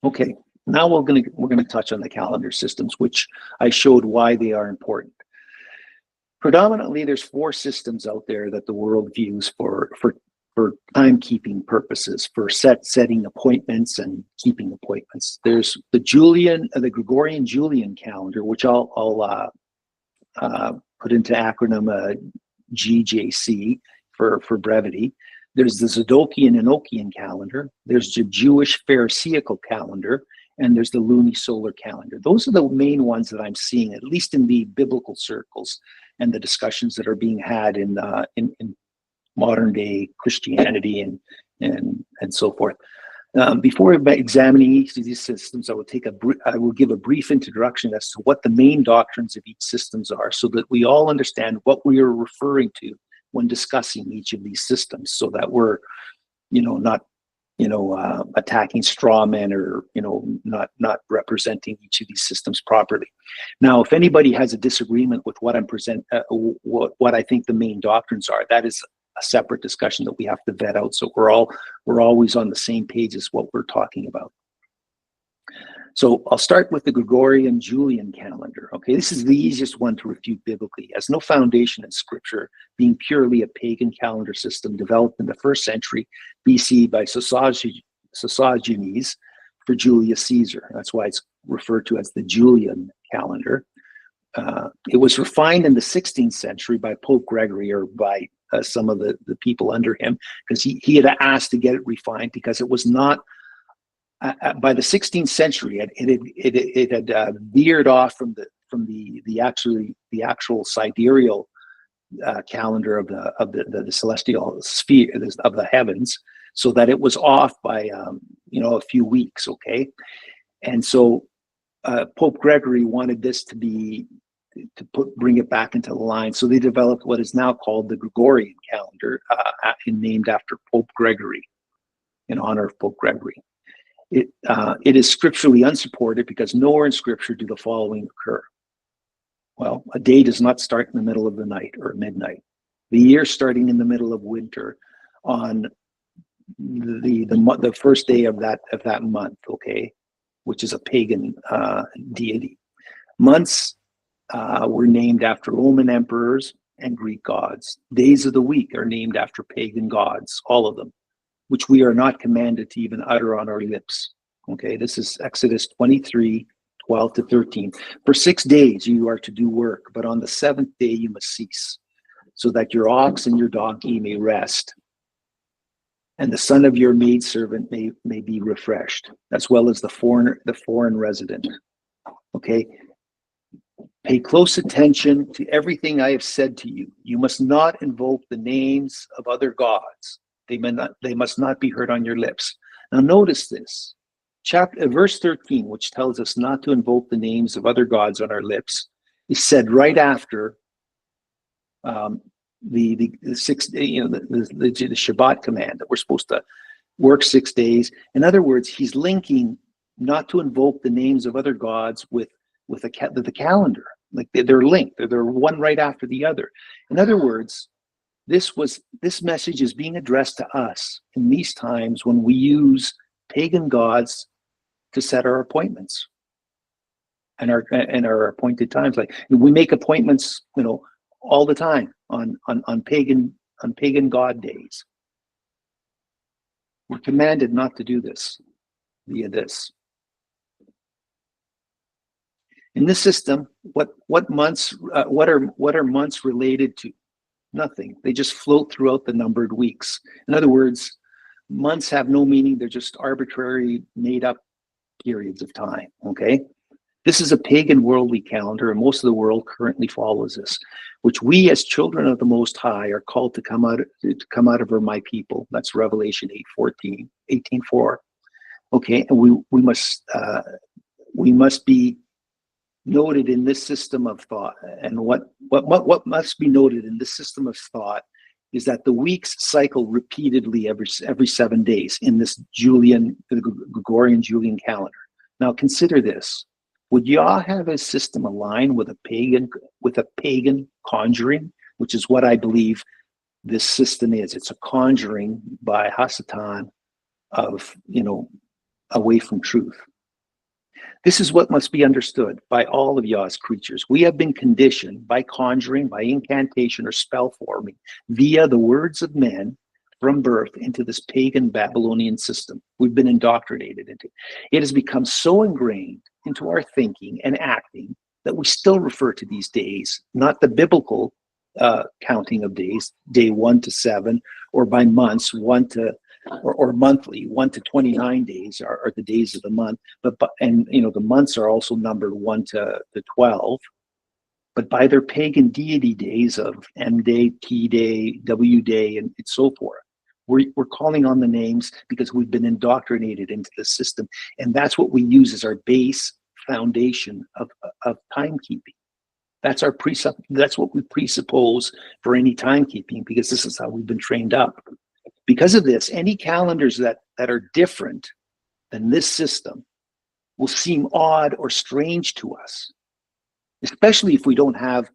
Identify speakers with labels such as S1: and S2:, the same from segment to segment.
S1: Okay, now we're gonna touch on the calendar systems, which I showed why they are important. Predominantly, there's four systems out there that the world views for timekeeping purposes, for setting appointments and keeping appointments. There's the Gregorian Julian calendar, which I'll put into acronym GJC for brevity. There's the Zadokian Enochian calendar. There's the Jewish Pharisaical calendar, and there's the lunisolar calendar. Those are the main ones that I'm seeing, at least in the biblical circles and the discussions that are being had in modern day Christianity and so forth. Before examining each of these systems, I will give a brief introduction as to what the main doctrines of each systems are, so that we all understand what we are referring to when discussing each of these systems, so that we're, not, attacking straw men, or, not representing each of these systems properly. Now, if anybody has a disagreement with what what I think the main doctrines are, that is a separate discussion that we have to vet out, so we're always on the same page as what we're talking about. So I'll start with the Gregorian Julian calendar. Okay, this is the easiest one to refute biblically. It has no foundation in scripture, being purely a pagan calendar system developed in the 1st century BC by Sosigenes for Julius Caesar. That's why it's referred to as the Julian calendar. It was refined in the 16th century by Pope Gregory, or by some of the people under him, because he had asked to get it refined, because it was not, by the 16th century, it had veered off from the actual sidereal calendar of the celestial sphere of the heavens, so that it was off by a few weeks. Okay, and so Pope Gregory wanted this to bring it back into the line, so they developed what is now called the Gregorian calendar, named after Pope Gregory, in honor of Pope Gregory. It is scripturally unsupported, because nowhere in scripture do the following occur. Well, a day does not start in the middle of the night or midnight. The year starting in the middle of winter on the first day of that month, okay, which is a pagan deity. Months were named after Roman emperors and Greek gods. Days of the week are named after pagan gods, all of them, which we are not commanded to even utter on our lips. Okay, this is Exodus 23, 12 to 13. For 6 days you are to do work, but on the 7th day you must cease, so that your ox and your donkey may rest, and the son of your maidservant may be refreshed, as well as the foreign resident. Okay, pay close attention to everything I have said to you. You must not invoke the names of other gods. They must not be heard on your lips. Now notice this. Verse 13, which tells us not to invoke the names of other gods on our lips, is said right after the 6 day, the Shabbat command, that we're supposed to work 6 days. In other words, he's linking not to invoke the names of other gods with the calendar. Like they're linked. They're one right after the other. In other words, this message is being addressed to us in these times when we use pagan gods to set our appointments and our appointed times. Like we make appointments, all the time on pagan god days. We're commanded not to do this via this. In this system, what are months related to? Nothing. They just float throughout the numbered weeks. In other words, months have no meaning. They're just arbitrary, made-up periods of time. Okay, this is a pagan worldly calendar, and most of the world currently follows this, which we, as children of the Most High, are called to come out of her, my people. That's Revelation 18:4. Okay, and we must be noted in this system of thought. And what must be noted in this system of thought is that the weeks cycle repeatedly every 7 days in this Gregorian Julian calendar. Now consider this. Would y'all have a system aligned with a pagan conjuring, which is what I believe this system is? It's a conjuring by Hasatan of, away from truth. This is what must be understood by all of Yah's creatures. We have been conditioned by conjuring, by incantation or spell forming via the words of men from birth into this pagan Babylonian system. We've been indoctrinated into it. It has become so ingrained into our thinking and acting that we still refer to these days, not the biblical counting of days, day 1 to 7, or by months, or monthly, 1 to 29 days are the days of the month. But the months are also numbered 1 to 12. But by their pagan deity days of M Day, T Day, W Day, and so forth, we're calling on the names because we've been indoctrinated into the system, and that's what we use as our base foundation of timekeeping. That's our That's what we presuppose for any timekeeping, because this is how we've been trained up. Because of this, any calendars that are different than this system will seem odd or strange to us, especially if we don't have,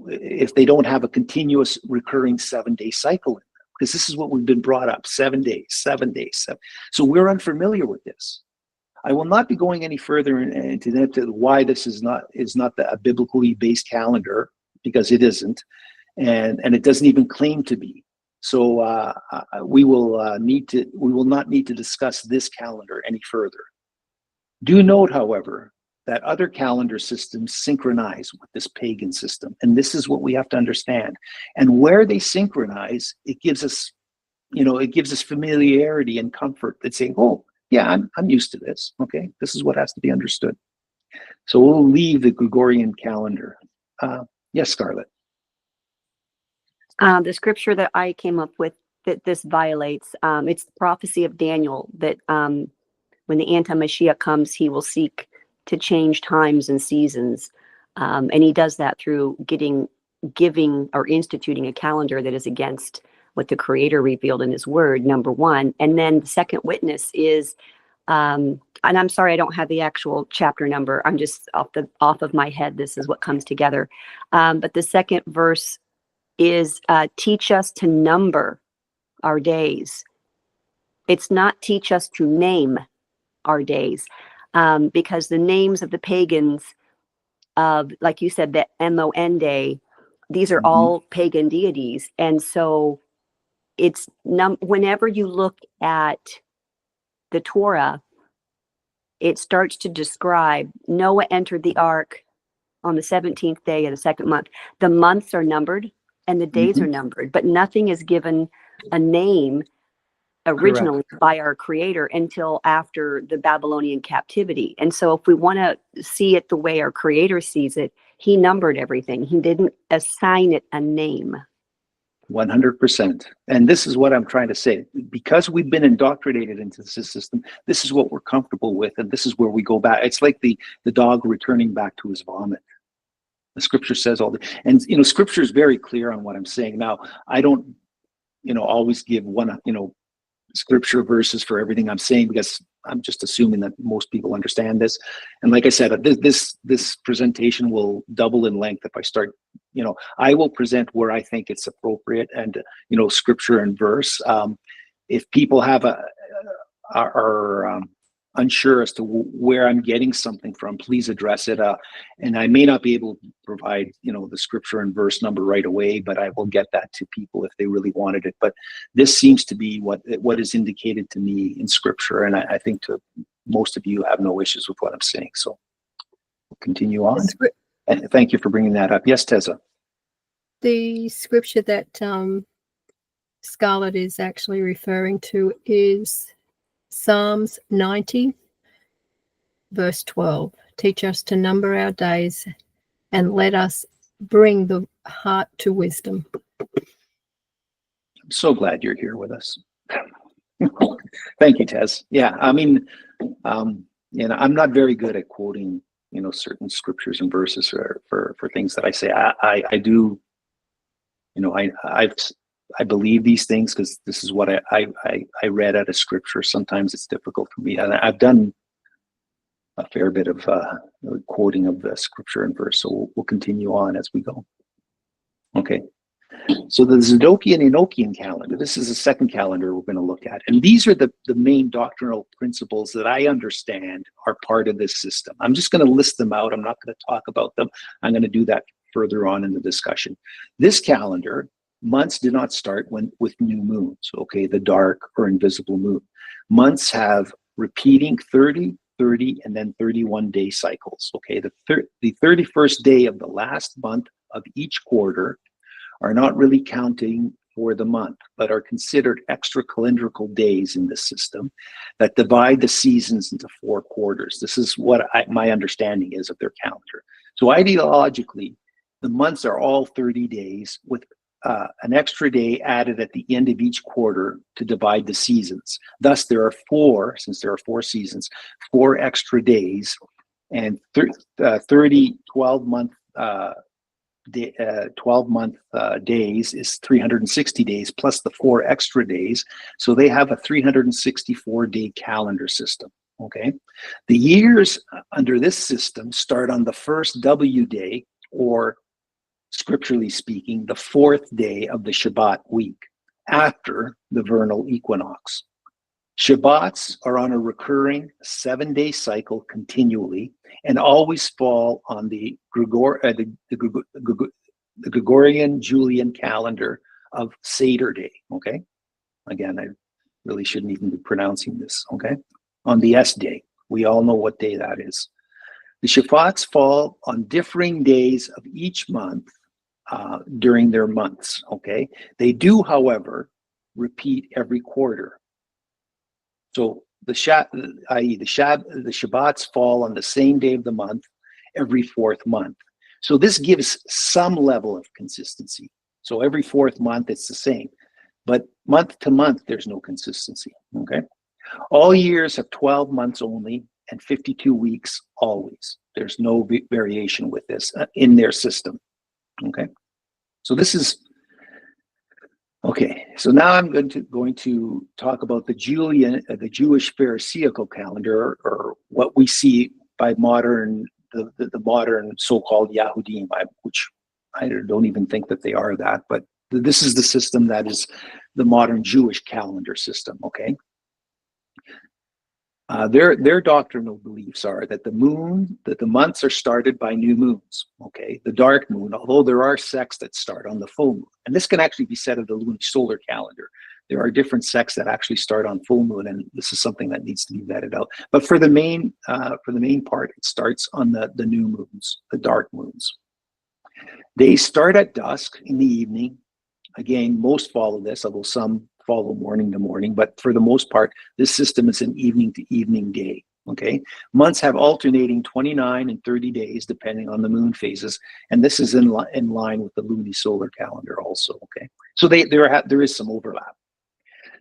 S1: if they don't have a continuous recurring 7-day cycle in them, because this is what we've been brought up: 7 days, 7 days, 7. So we're unfamiliar with this. I will not be going any further into why this is not a biblically based calendar, because it isn't, and it doesn't even claim to be. So we will not need to discuss this calendar any further. Do note, however, that other calendar systems synchronize with this pagan system, and this is what we have to understand. And where they synchronize, it gives us, familiarity and comfort that saying, "Oh, yeah, I'm used to this. Okay, this is what has to be understood." So we'll leave the Gregorian calendar. Yes, Scarlett.
S2: The scripture that I came up with that this violates, it's the prophecy of Daniel that when the anti-Mashiach comes, he will seek to change times and seasons. And he does that through giving or instituting a calendar that is against what the Creator revealed in his word, number one. And then the second witness is, and I'm sorry, I don't have the actual chapter number. I'm just off of my head. This is what comes together. But the second verse is teach us to number our days. It's not teach us to name our days, because the names of the pagans, like you said, the Mon Day, these are all pagan deities. And so it's whenever you look at the Torah, it starts to describe Noah entered the ark on the 17th day of the second month. The months are numbered and the days are numbered, but nothing is given a name originally by our Creator until after the Babylonian captivity. And so if we want to see it the way our Creator sees it, he numbered everything. He didn't assign it a name.
S1: 100%. And this is what I'm trying to say. Because we've been indoctrinated into this system, this is what we're comfortable with, and this is where we go back. It's like the dog returning back to his vomit. The scripture says all that. And, scripture is very clear on what I'm saying. Now, I don't, always give one, scripture verses for everything I'm saying, because I'm just assuming that most people understand this. And like I said, this presentation will double in length if I start, I will present where I think it's appropriate and, scripture and verse. If people are unsure as to where I'm getting something from, please address it. And I may not be able to provide, the scripture and verse number right away, but I will get that to people if they really wanted it. But this seems to be what is indicated to me in scripture. And I think to most of you have no issues with what I'm saying. So we'll continue on. And thank you for bringing that up. Yes, Tessa.
S3: The scripture that Scarlett is actually referring to is Psalms 90, verse 12. Teach us to number our days and let us bring the heart to wisdom.
S1: I'm so glad you're here with us. Thank you, Tess. Yeah, I mean, I'm not very good at quoting, certain scriptures and verses for things that I say. I do, I believe these things because this is what I read out of scripture. Sometimes it's difficult for me. And I've done a fair bit of quoting of the scripture and verse. So we'll continue on as we go. Okay. So the Zadokian Enochian calendar, this is the second calendar we're going to look at. And these are the main doctrinal principles that I understand are part of this system. I'm just going to list them out. I'm not going to talk about them. I'm going to do that further on in the discussion. This calendar, months do not start with new moons, okay, the dark or invisible moon. Months have repeating 30, 30, and then 31 day cycles, okay? The 31st day of the last month of each quarter are not really counting for the month, but are considered extra calendrical days in this system that divide the seasons into 4 quarters. This is what my understanding is of their calendar. So ideologically, the months are all 30 days with an extra day added at the end of each quarter to divide the seasons. Thus, there are 4, since there are 4 seasons, 4 extra days, and 12-month 12-month days is 360 days plus the 4 extra days. So they have a 364-day calendar system, okay? The years under this system start on the first W day, or scripturally speaking, the 4th day of the Shabbat week after the vernal equinox. Shabbats are on a recurring 7-day cycle continually and always fall on the Gregorian Julian calendar of Seder Day, okay? Again, I really shouldn't even be pronouncing this, okay? On the S day. We all know what day that is. The Shabbats fall on differing days of each month during their months, okay? They do, however, repeat every quarter. So the Shabbats fall on the same day of the month every 4th month. So this gives some level of consistency. So every 4th month it's the same, but month to month there's no consistency, okay? All years have 12 months only and 52 weeks always. There's no variation with this in their system, okay? So this is okay, so now I'm going to talk about the Jewish Pharisaical calendar, or what we see by the modern so-called Yahudim, which I don't even think that they are that, but this is the system that is the modern Jewish calendar system, okay? Their doctrinal beliefs are that the months are started by new moons, okay? The dark moon, although there are sects that start on the full moon. And this can actually be said of the lunisolar calendar. There are different sects that actually start on full moon, and this is something that needs to be vetted out. But for the main part, it starts on the new moons, the dark moons. They start at dusk in the evening. Again, most follow this, although some follow morning to morning, but for the most part, this system is an evening to evening day, okay? Months have alternating 29 and 30 days, depending on the moon phases, and this is in line with the lunisolar calendar also, okay? So there is some overlap.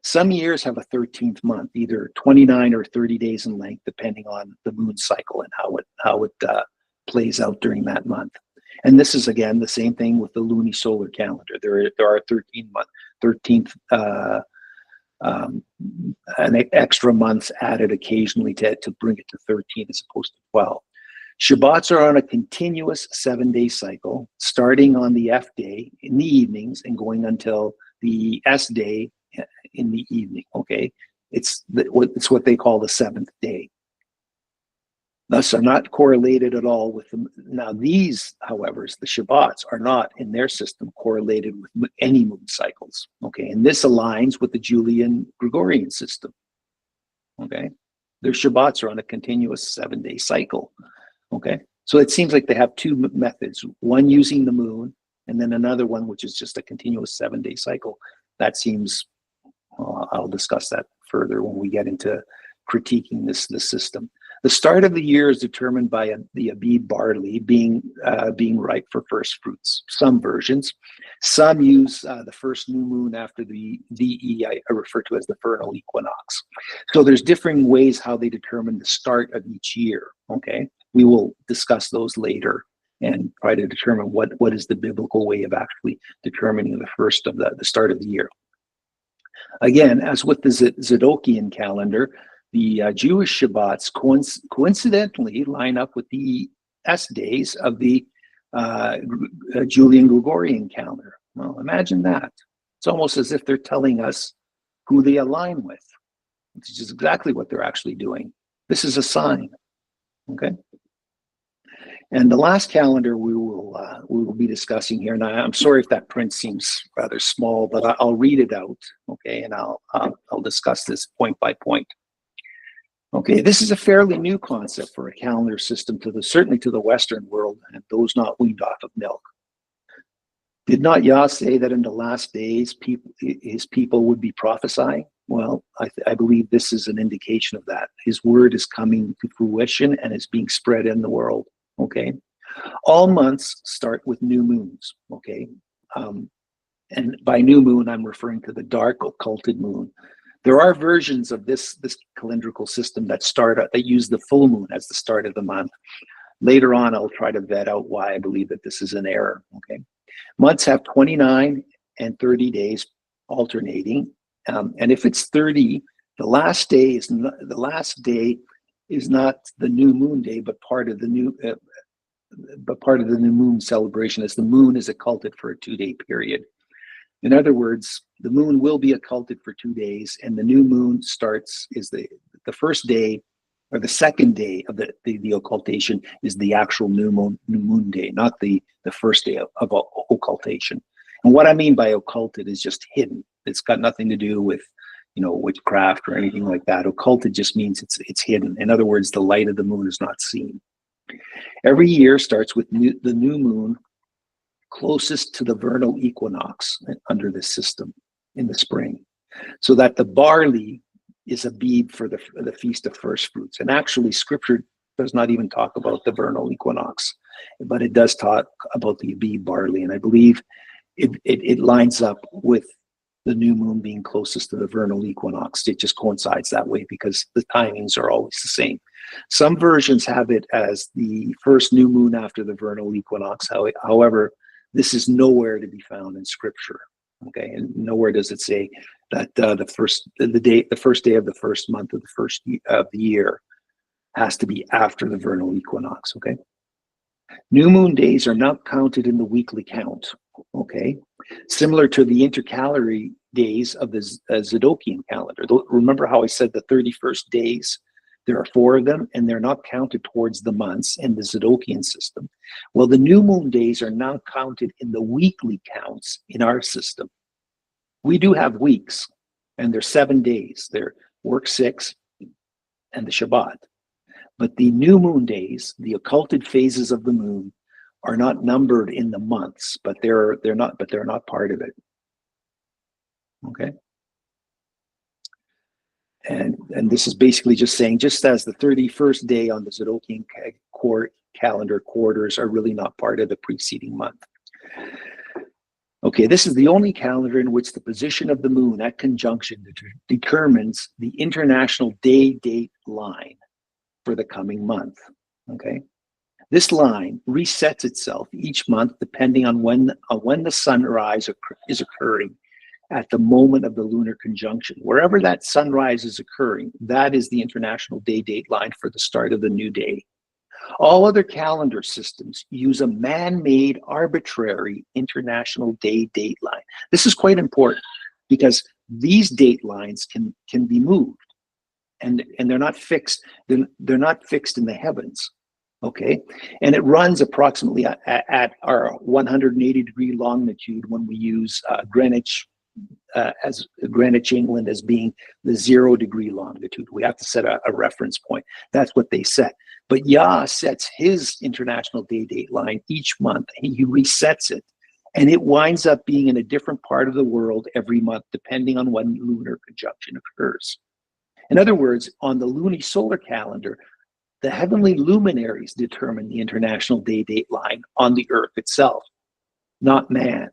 S1: Some years have a 13th month, either 29 or 30 days in length, depending on the moon cycle and how it plays out during that month. And this is, again, the same thing with the lunisolar calendar. There are 13th an extra months added occasionally to bring it to 13 as opposed to 12. Shabbats are on a continuous 7-day cycle, starting on the F day in the evenings and going until the S day in the evening, okay? It's what they call the 7th day. Thus are not correlated at all with them. Now these, however, the Shabbats are not in their system correlated with any moon cycles, okay? And this aligns with the Julian Gregorian system, okay? Their Shabbats are on a continuous 7-day cycle, okay? So it seems like they have 2 methods, one using the moon and then another one which is just a continuous 7-day cycle. That seems, I'll discuss that further when we get into critiquing this system. The start of the year is determined by the Abib barley being ripe for first fruits. Some versions, some use the first new moon after the VE I refer to as the vernal equinox. So there's differing ways how they determine the start of each year. Okay, we will discuss those later and try to determine what is the biblical way of actually determining the start of the year. Again, as with the Zadokian calendar, the Jewish Shabbats coincidentally line up with the S days of the Julian Gregorian calendar. Well, imagine that. It's almost as if they're telling us who they align with, which is exactly what they're actually doing. This is a sign, okay? And the last calendar we will be discussing here, and I'm sorry if that print seems rather small, but I'll read it out, okay? And I'll discuss this point by point. Okay, this is a fairly new concept for a calendar system certainly to the Western world and those not weaned off of milk. Did not Yah say that in the last days his people would be prophesying? Well, I believe this is an indication of that. His word is coming to fruition and is being spread in the world, okay? All months start with new moons, okay? And by new moon, I'm referring to the dark occulted moon. There are versions of this calendrical system that use the full moon as the start of the month. Later on, I'll try to vet out why I believe that this is an error, okay? Months have 29 and 30 days alternating. And if it's 30, the last day is not the new moon day, but part of the new moon celebration, as the moon is occulted for a 2-day period. In other words, the moon will be occulted for 2 days, and the new moon is the first day, or the second day of the occultation is the actual new moon day, not the first day of occultation. And what I mean by occulted is just hidden. It's got nothing to do with, witchcraft or anything like that. Occulted just means it's hidden. In other words, the light of the moon is not seen. Every year starts with the new moon closest to the vernal equinox under this system in the spring, so that the barley is a Abib for the Feast of First Fruits. And actually, Scripture does not even talk about the vernal equinox, but it does talk about the Abib barley. And I believe it lines up with the new moon being closest to the vernal equinox. It just coincides that way because the timings are always the same. Some versions have it as the first new moon after the vernal equinox. However, this is nowhere to be found in Scripture. Okay, and nowhere does it say that the first day of the first month of the year has to be after the vernal equinox. Okay, new moon days are not counted in the weekly count. Okay, similar to the intercalary days of the Zadokian calendar. Remember how I said the 31st days? There are 4 of them, and they're not counted towards the months in the Zadokian system. Well, the new moon days are now counted in the weekly counts in our system. We do have weeks, and they're 7 days. They're work 6 and the Shabbat. But the new moon days, the occulted phases of the moon, are not numbered in the months, but they're not part of it. Okay. And this is basically just saying, just as the 31st day on the Zadokian calendar quarters are really not part of the preceding month. Okay, this is the only calendar in which the position of the moon at conjunction determines the international day-date line for the coming month. Okay, this line resets itself each month depending on when the sunrise is occurring at the moment of the lunar conjunction. Wherever that sunrise is occurring, that is the international day-date line for the start of the new day. All other calendar systems use a man-made arbitrary international day-date line. This is quite important because these date lines can be moved, and they're not fixed. They're not fixed in the heavens. Okay, and it runs approximately at our 180-degree longitude when we use Greenwich. As Greenwich, England, as being the 0-degree longitude. We have to set a reference point. That's what they set. But Yah sets his international day-date line each month, and he resets it. And it winds up being in a different part of the world every month, depending on when lunar conjunction occurs. In other words, on the lunisolar calendar, the heavenly luminaries determine the international day-date line on the earth itself, not man.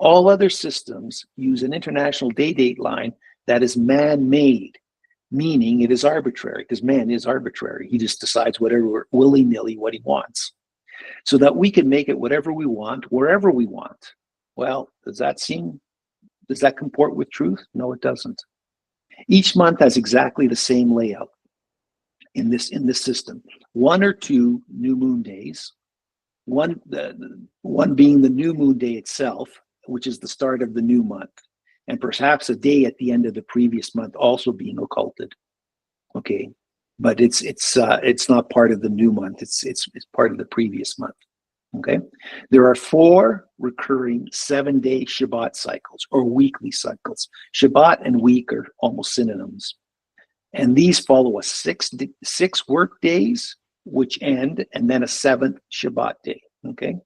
S1: All other systems use an international day-date line that is man-made, meaning it is arbitrary, because man is arbitrary. He just decides whatever, willy-nilly, what he wants, so that we can make it whatever we want, wherever we want. Well, does that comport with truth? No, it doesn't. Each month has exactly the same layout in this system. 1 or 2 new moon days, one being the new moon day itself, which is the start of the new month, and perhaps a day at the end of the previous month also being occulted. Okay, but it's not part of the new month. It's part of the previous month. Okay, there are 4 recurring 7-day Shabbat cycles or weekly cycles. Shabbat and week are almost synonyms, and these follow a 6 work days which end, and then a 7th Shabbat day. Okay,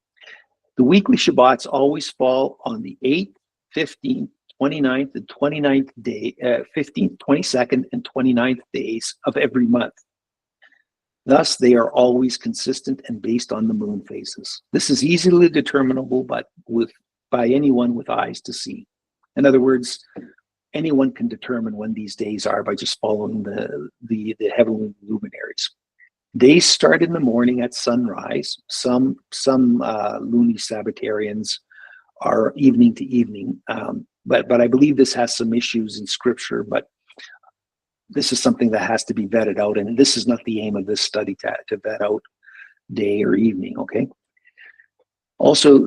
S1: the weekly Shabbats always fall on the 8th, 15th, 29th, and 29th day, 15th, 22nd, and 29th days of every month. Thus, they are always consistent and based on the moon phases. This is easily determinable, but by anyone with eyes to see. In other words, anyone can determine when these days are by just following the heavenly luminaries. Days start in the morning at sunrise. Some loony Sabbatarians are evening to evening, but I believe this has some issues in Scripture. But this is something that has to be vetted out, and this is not the aim of this study to vet out day or evening. Okay. Also,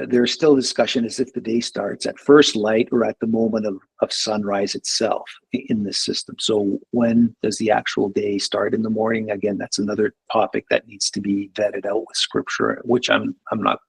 S1: there's still discussion as if the day starts at first light or at the moment of sunrise itself in this system. So when does the actual day start in the morning? Again, that's another topic that needs to be vetted out with Scripture, which I'm not